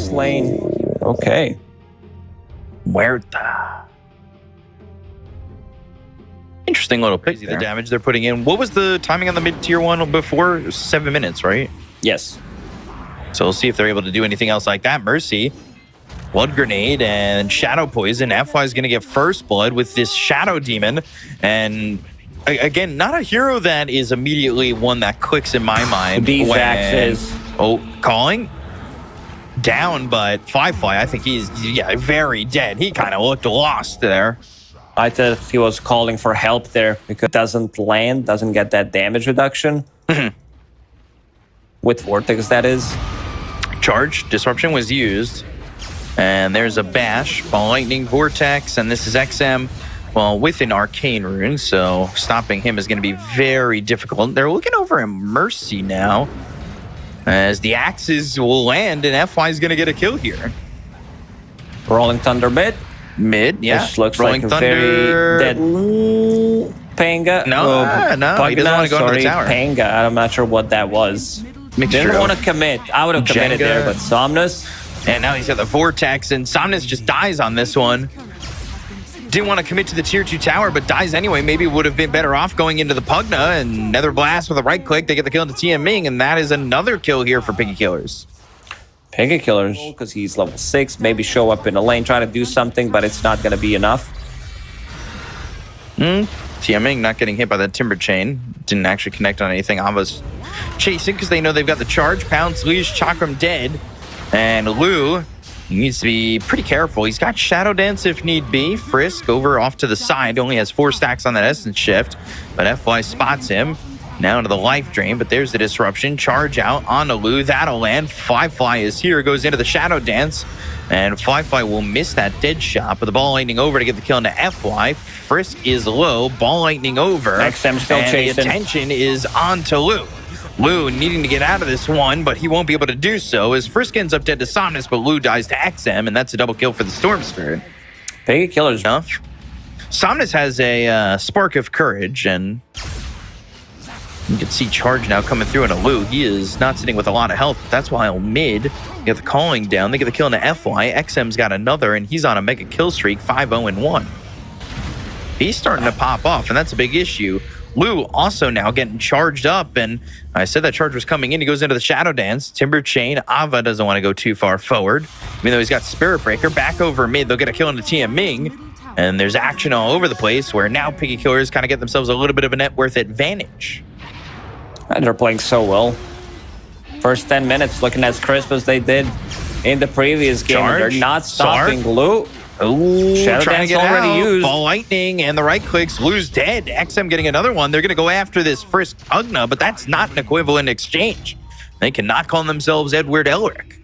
last lane. Okay. Muerta. Interesting little pick. The damage they're putting in. What was the timing on the mid-tier one before? 7 minutes, right? Yes. So we'll see if they're able to do anything else like that. Mercy, Blood Grenade, and Shadow Poison. FY is going to get first blood with this Shadow Demon. And again, not a hero that is immediately one that clicks in my mind. Zax is. Oh, calling? Down, but Firefly, I think he's very dead. He kind of looked lost there. I thought he was calling for help there because it doesn't land, doesn't get that damage reduction. With Vortex, that is. Charge, Disruption was used. And there's a bash, Ball Lightning, Vortex, and this is XM, well, with an Arcane Rune, so stopping him is going to be very difficult. They're looking over at Mercy now, as the axes will land, and FY is going to get a kill here. Rolling Thunder mid, yeah. Which looks Rolling like Thunder. A very dead Panga. No, he doesn't want to go into the tower. Panga, I'm not sure what that was. Didn't want to commit. I would have committed there, but Somnus. And now he's got the Vortex, and Somnus just dies on this one. Didn't want to commit to the tier 2 tower, but dies anyway. Maybe would have been better off going into the Pugna, and Nether Blast with a right click. They get the kill into TM Ming, and that is another kill here for Piggy Killers. Piggy Killers, because he's level 6, maybe show up in a lane, try to do something, but it's not going to be enough. TM Ming not getting hit by that Timber Chain. Didn't actually connect on anything. Ava's chasing because they know they've got the charge. Pounce, Leash, Chakram dead. And Lou needs to be pretty careful. He's got Shadow Dance if need be. Frisk over off to the side. Only has 4 stacks on that Essence Shift. But FY spots him. Now into the Life Drain. But there's the Disruption. Charge out onto Lou. That'll land. Firefly is here. Goes into the Shadow Dance. And Firefly will miss that dead shot. But the Ball Lightning over to get the kill into FY. Frisk is low. Ball Lightning over. XM still chasing. The attention is onto Lou. Lou needing to get out of this one, but he won't be able to do so as Frisk ends up dead to Somnus, but Lou dies to XM, and that's a double kill for the Storm Spirit. Piggy Killers. Enough. Somnus has a Spark of Courage, and you can see Charge now coming through into Lou. He is not sitting with a lot of health. That's why mid get the calling down. They get the kill into FY. XM's got another, and he's on a mega kill streak, 5-0-1. He's starting to pop off, and that's a big issue. Lou also now getting charged up, and I said that charge was coming in. He goes into the Shadow Dance. Timber Chain. Ava doesn't want to go too far forward, even though he's got Spirit Breaker. Back over mid, they'll get a kill into TM Ming, and there's action all over the place where now Piggy Killers kind of get themselves a little bit of a net worth advantage. And they're playing so well. First 10 minutes looking as crisp as they did in the previous game. They're not stopping Lou. Ooh, Shadow trying Dance to get already out. used. Ball Lightning and the right clicks. Lou's dead. XM getting another one. They're going to go after this Frisk Pugna, but that's not an equivalent exchange. They cannot call themselves Edward Elric.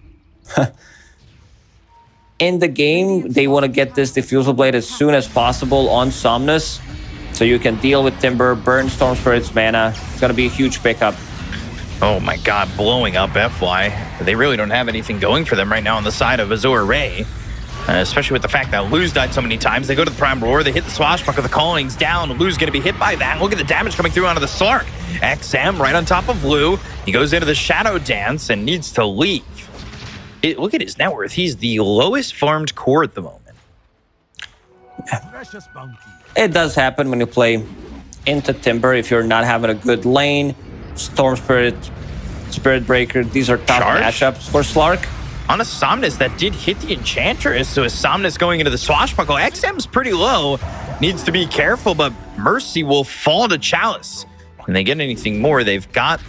In the game, they want to get this Diffusal Blade as soon as possible on Somnus, so you can deal with Timber, burn Storm Spirit's mana. It's going to be a huge pickup. Oh my god, blowing up FY. They really don't have anything going for them right now on the side of Azure Ray. Especially with the fact that Lou's died so many times. They go to the Prime Roar, they hit the Swashbuckler, the calling's down. Lou's going to be hit by that. Look at the damage coming through onto the Sark. XM right on top of Lou. He goes into the Shadow Dance and needs to leave. Look at his net worth. He's the lowest farmed core at the moment. It does happen when you play into Timber if you're not having a good lane. Storm Spirit, Spirit Breaker, these are tough matchups for Slark. On a Somnus that did hit the Enchantress, so a Somnus going into the Swashbuckle. XM's pretty low, needs to be careful, but Mercy will fall to Chalice. When they get anything more, they've got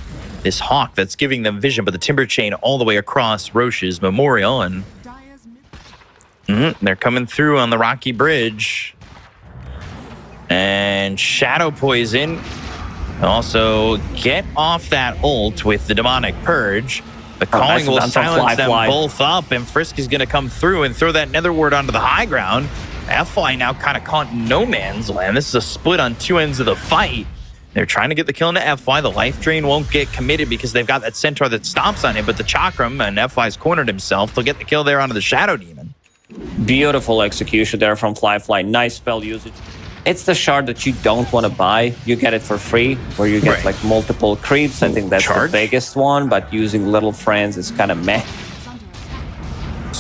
this Hawk that's giving them vision, but the Timber Chain all the way across Roche's Memorial, and they're coming through on the Rocky Bridge. And Shadow Poison. Also get off that ult with the Demonic Purge. The calling will silence them both up, and Frisk is going to come through and throw that Nether Ward onto the high ground. FY now kind of caught no man's land. This is a split on two ends of the fight. They're trying to get the kill into FY. The Life Drain won't get committed because they've got that Centaur that stomps on him, but the Chakram, and FY's cornered himself. They'll get the kill there onto the Shadow Demon. Beautiful execution there from Flyfly. Nice spell usage. It's the shard that you don't want to buy. You get it for free, where you get like multiple creeps. I think that's the biggest one, but using little friends is kind of meh.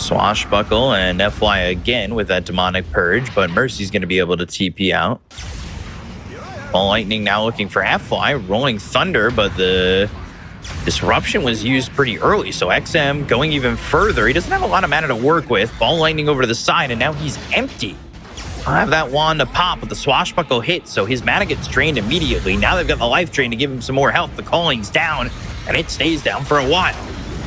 Swashbuckle and FY again with that demonic purge, but Mercy's going to be able to TP out. Ball Lightning now looking for FY, rolling Thunder, but the disruption was used pretty early, so XM going even further. He doesn't have a lot of mana to work with. Ball Lightning over to the side, and now he's empty. I'll have that wand to pop, but the Swashbuckle hits, so his mana gets drained immediately. Now they've got the life drain to give him some more health. The calling's down, and it stays down for a while.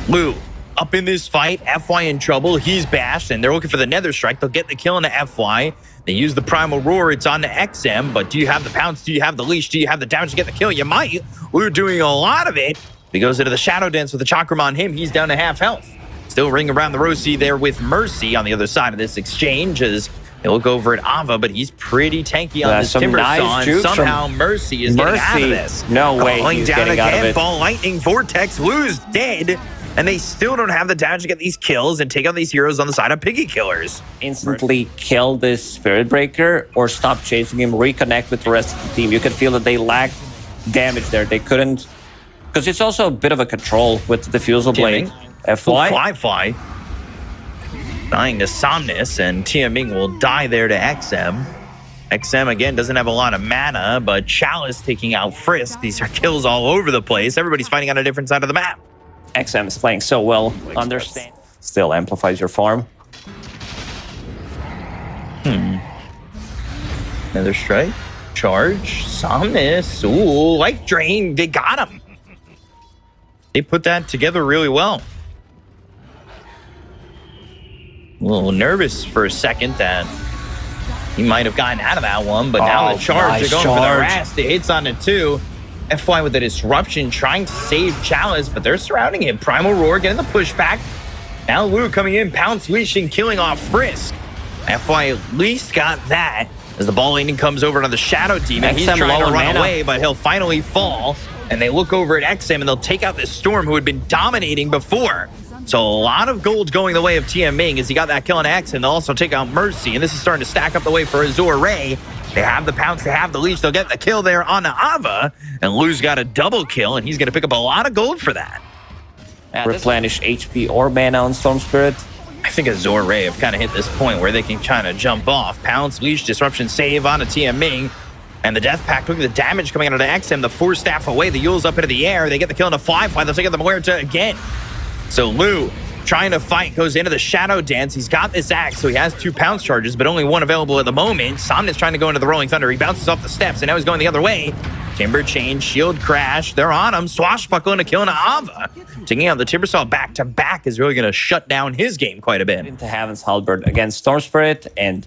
Lou up in this fight, FY in trouble. He's bashed, and they're looking for the Nether Strike. They'll get the kill into FY. They use the Primal Roar. It's on to XM, but do you have the pounce? Do you have the leash? Do you have the damage to get the kill? You might. Lou doing a lot of it. He goes into the Shadow Dance with the Chakram on him. He's down to half health. Still ring around the rosy there with Mercy on the other side of this exchange as they look over at Ava, but he's pretty tanky on this Timber Saw. Somehow Mercy is getting out of this. No way he's getting out of it. Ball Lightning Vortex. Lou's dead, and they still don't have the damage to get these kills and take out these heroes on the side of Piggy killers. Instantly kill this Spirit Breaker or stop chasing him, reconnect with the rest of the team. You could feel that they lacked damage there. They couldn't, because it's also a bit of a control with the Diffusal Blade. Fly. Dying to Somnus, and Tiaming will die there to XM. XM, again, doesn't have a lot of mana, but Chalice taking out Frisk. These are kills all over the place. Everybody's fighting on a different side of the map. XM is playing so well. Understand. Still amplifies your farm. Another strike. Charge. Somnus. Ooh, Life Drain. They got him. They put that together really well. A little nervous for a second that he might have gotten out of that one, but now the charge, they're going for the rest. It hits on it too. FY with the disruption, trying to save Chalice, but they're surrounding him. Primal Roar getting the pushback. Now Lou coming in, pounce, leashing, killing off Frisk. FY at least got that as the Ball Lightning comes over to the Shadow Demon. He's trying to run away, but he'll finally fall. And they look over at XM and they'll take out this Storm who had been dominating before. So a lot of gold going the way of Tiaming as he got that kill on X, and they'll also take out Mercy. And this is starting to stack up the way for Azure Ray. They have the pounce, they have the leash, they'll get the kill there on Ava. And Lou's got a double kill, and he's going to pick up a lot of gold for that. Replenish HP or mana on Storm Spirit. I think Azure Ray have kind of hit this point where they can kind of jump off. Pounce, leash, disruption, save on a Tiaming. And the Death Pact, look at the damage coming out of the XM. The Force Staff away, the Yule's up into the air. They get the kill into Fly. They'll take out the Muerta again. So Lou, trying to fight, goes into the Shadow Dance. He's got this axe, so he has 2 pounce charges, but only 1 available at the moment. Somnus trying to go into the Rolling Thunder. He bounces off the steps, and now he's going the other way. Timber Chain, Shield Crash. They're on him. Swashbuckle and a kill into Ava. Taking out the Timber Saw back-to-back is really going to shut down his game quite a bit. Into Heaven's Halberd against Storm Spirit, and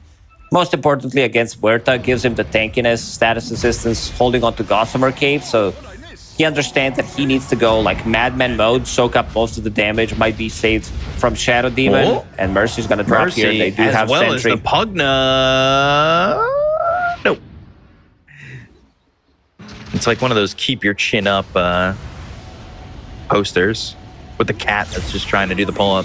most importantly against Muerta, gives him the tankiness, status assistance, holding on to Gossamer Cape, so he understands that he needs to go like Madman mode, soak up most of the damage, might be saved from Shadow Demon, and Mercy's going to drop here. They do have well Sentry. As the Pugna. Nope. It's like one of those keep your chin up posters with the cat that's just trying to do the pull-up.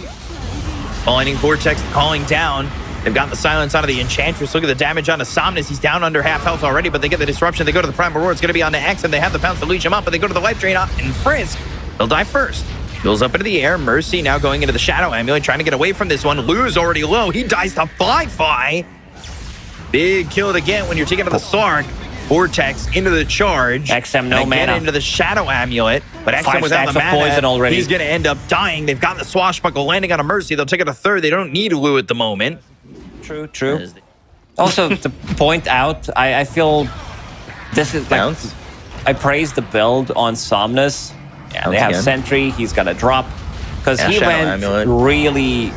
Lightning Vortex calling down. They've got the silence out of the Enchantress. Look at the damage on Somnus. He's down under half health already, but they get the disruption. They go to the Primal Roar. It's going to be on the X, and they have the pounce to leech him up, but they go to the life drain and Frisk. They'll die first. Goes up into the air. Mercy now going into the Shadow Amulet, trying to get away from this one. Lou's already low. He dies to Fly. Big kill to get when you're taking to the Sark. Vortex into the charge. XM no mana. Get into the Shadow Amulet, but XM without the mana, poison already. He's going to end up dying. They've got the Swashbuckle landing on a Mercy. They'll take it a third. They don't need Lou at the moment. True. Also, to point out, I feel this is like, I praise the build on Somnus. Yeah, they have Sentry. He's gonna drop because he went really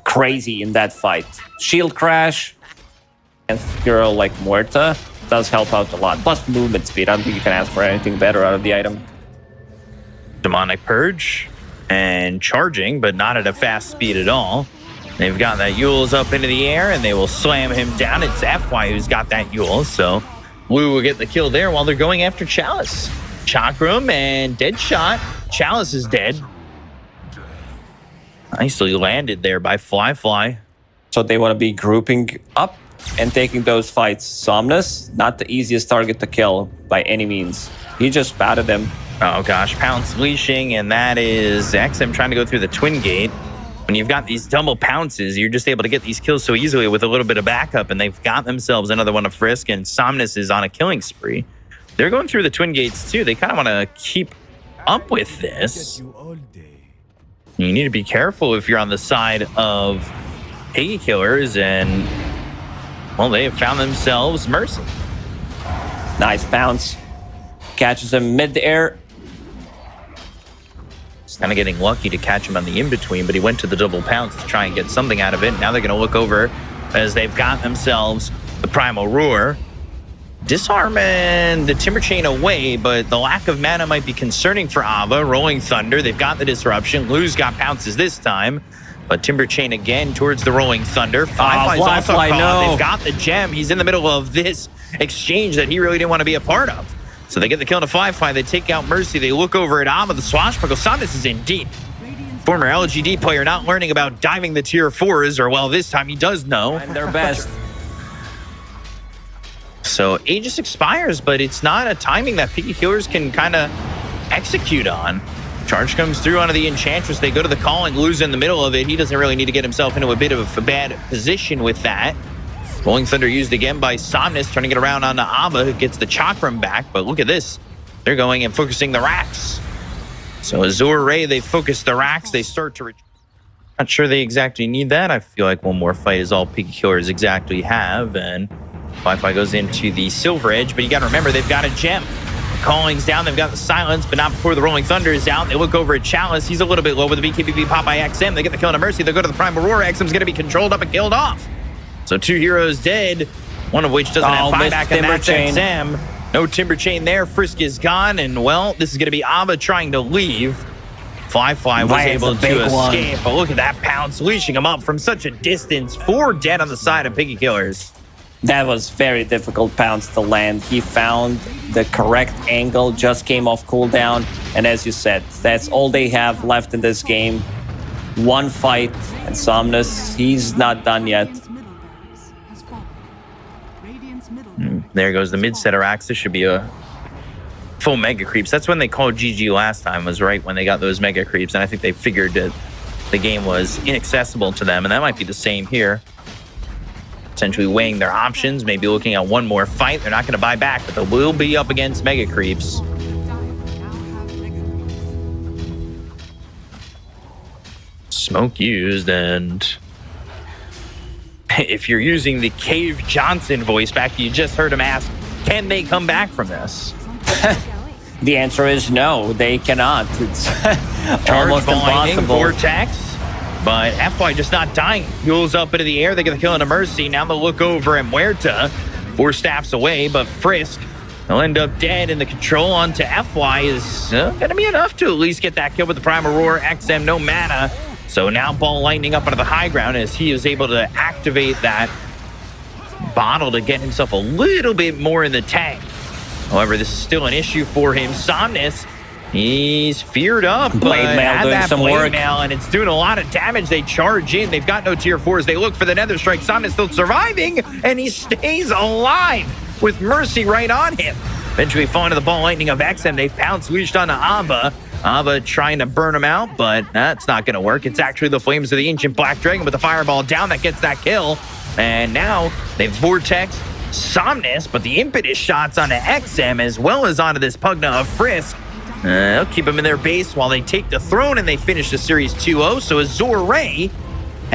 crazy in that fight. Shield Crash and girl like Muerta does help out a lot. Plus movement speed. I don't think you can ask for anything better out of the item. Demonic Purge and charging, but not at a fast speed at all. They've got that Yule's up into the air, and they will slam him down. It's FY who's got that Yule, so Lou will get the kill there while they're going after Chalice. Chakram and dead shot. Chalice is dead. Nicely landed there by Fly. So they want to be grouping up and taking those fights. Somnus, not the easiest target to kill by any means. He just batted him. Oh gosh, pounce leashing, and that is XM trying to go through the Twin Gate. when you've got these double pounces, you're just able to get these kills so easily with a little bit of backup, and they've got themselves another one of Frisk, and Somnus is on a killing spree. They're going through the Twin Gates too. They kind of want to keep up with this. You need to be careful if you're on the side of Piggy Killers, and well, they have found themselves Mercy. Nice bounce. Catches him mid-air. He's kind of getting lucky to catch him on the in-between, but he went to the double pounce to try and get something out of it. Now they're going to look over as they've got themselves the Primal Roar. Disarming the Timber Chain away, but the lack of mana might be concerning for Ava. Rolling Thunder, they've got the disruption. Lou's got pounces this time, but Timber Chain again towards the Rolling Thunder. Firefly's also caught. No. They've got the gem. He's in the middle of this exchange that he really didn't want to be a part of. So they get the kill on a Firefly. They take out Mercy. They look over at Ava. The Swashbuckle. Somnus is in deep. Former LGD player not learning about diving the tier 4s, or well, this time he does know. And their best. So Aegis expires, but it's not a timing that Piggy Killers can kind of execute on. Charge comes through onto the Enchantress. They go to the calling. Lou's in the middle of it. He doesn't really need to get himself into a bit of a bad position with that. Rolling Thunder used again by Somnus, trying to get around onto Ava, who gets the Chakram back. But look at this. They're going and focusing the racks. So Azure Ray, they focus the racks. They start to... Not sure they exactly need that. I feel like one more fight is all Piggy Killers exactly have, and Wi-Fi goes into the Silver Edge, but you got to remember they've got a gem. The calling's down, they've got the silence, but not before the Rolling Thunder is out. They look over at Chalice. He's a little bit low with the BKOP pop by XM. They get the kill on Mercy. They go to the Primal Roar. XM's going to be controlled up and killed off. So 2 heroes dead, one of which doesn't have buyback, and that's XM. No Timber Chain there. Frisk is gone, and well, this is going to be Ava trying to leave. Firefly was able to escape, but look at that pounce, leashing him up from such a distance. 4 dead on the side of Piggy Killers. That was very difficult pounce to land. He found the correct angle, just came off cooldown. And as you said, that's all they have left in this game. One fight, and Somnus, he's not done yet. There goes the mid-setter axe. This should be a full Mega Creeps. That's when they called GG last time, was right when they got those Mega Creeps. And I think they figured that the game was inaccessible to them. And that might be the same here. Essentially weighing their options, maybe looking at one more fight. They're not going to buy back, but they will be up against Mega Creeps. Smoke used, and if you're using the Cave Johnson voice back, you just heard him ask, can they come back from this? The answer is no, they cannot. It's almost impossible. Vortex. But FY just not dying. Fuels up into the air. They get the kill into Mercy. Now they'll look over at Muerta. 4 staffs away, but Frisk, they'll end up dead. And the control onto FY is going to be enough to at least get that kill with the Primal Roar. XM, no mana. So now Ball Lightning up onto the high ground as he is able to activate that bottle to get himself a little bit more in the tank. However, this is still an issue for him. Somnus, he's feared up, but had that blade mail, and it's doing a lot of damage. They charge in. They've got no tier 4s. They look for the Nether Strike. Somnus still surviving, and he stays alive with Mercy right on him. Eventually falling to the Ball Lightning of XM. They've pounced, leashed onto Ava. Ava trying to burn him out, but that's not going to work. It's actually the Flames of the Ancient Black Dragon with the Fireball down that gets that kill. And now they've Vortex Somnus, but the Impetus shots onto XM as well as onto this Pugna of Frisk. They'll keep them in their base while they take the throne, and they finish the series 2-0. So Azure Ray